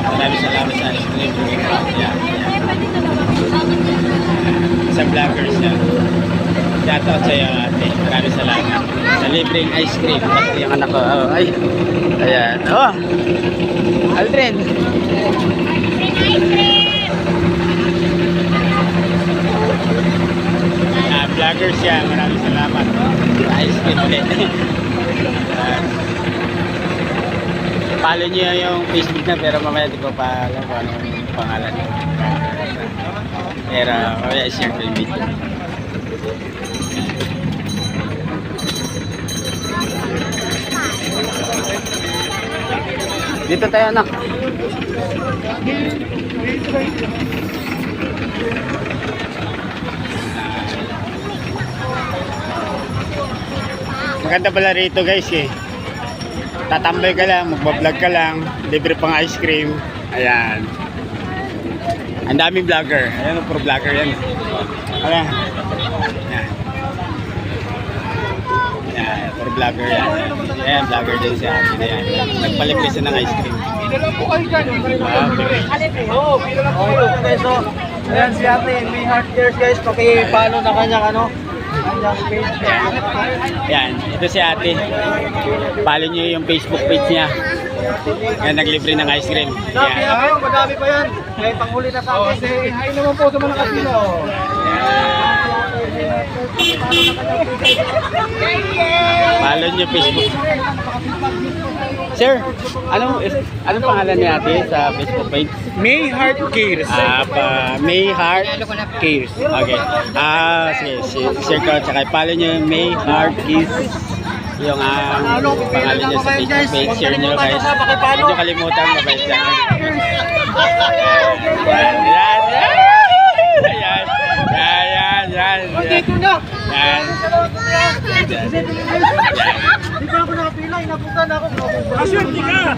Maraming salamat sa ice cream. Yan. Sa vloggers yan. Shoutout sa iyo ate. Maraming salamat. Sa libreng ice cream. Pati yung anak ko. Oh, ay. Ayan. Oh. Aldrin. Vloggers yan. Maraming salamat. Ice cream ulit. Follow nyo yung Facebook na pero mamaya di ko pa alam kung anong pangalan nyo. Pero mamaya share ko yung video. Dito tayo anak. Maganda pala rito guys eh. Tatambay ka lang, magbablog ka lang, libre pang ice cream. Ayan. Ang daming vlogger. Ayan, puro vlogger yan. Ayan. Ayan. Ayan, puro vlogger yan. Ayan, vlogger din siya. Ayan. Nagpalibre siya ng ice cream. Pila lang po kayo dyan. Oo, pila lang po kayo. Guys, so, ayan si ate, may heart cares guys. Paki-follow na kanyang ano. Yan, ito si ate. Follow nyo yung Facebook page niya. Yan, naglibre ng ice cream. Yan. Madami pa yan. May panghuli na sa atin. Hi naman po sa mga kasino. Follow nyo Facebook. Sir, anong pangalan ni ate sa Facebook page? May Heart Cares. May Heart Cares. Okay. Sige, share ko. Tsaka follow nyo yung May Heart Cares. Yung pangalan nyo sa Facebook page. Share nyo guys. Huwag nyo kalimutan. Mabait dyan. Yan. Dito na. Yan. Di pa ako nakapila. Inabutan ako. Aswerte ka.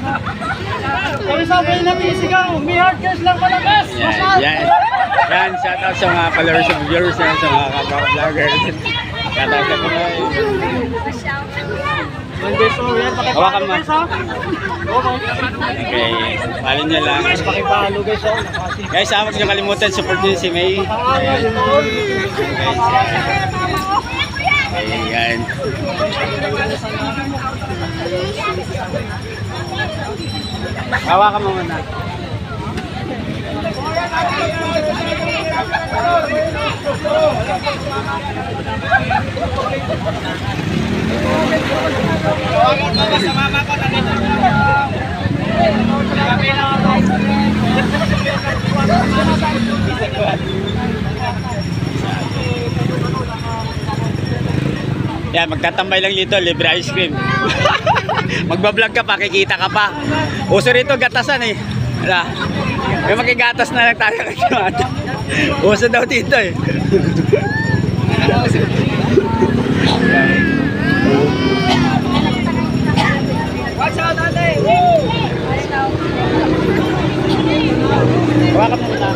Kami sabay natin sigaw. May Heart Cares lang malakas. Yan. Shoutout sa mga followers and viewers na sa mga kapag-vloggers. Shoutout sa mga. Hawakan mo. Okay. Follow nyo lang. Pakipalo guys. Guys, huwag nyo kalimutan. Support nyo si May. Ayan. Ayan. Hawakan mo muna. Yan, magtatambay lang dito, libre ice cream. Magbablog ka pa, kikita ka pa. Uso rito, gatasan eh. Wala. May magigatas na lang tayo. Uso daw dito eh. Watch out, ate! Hawakan mo muna.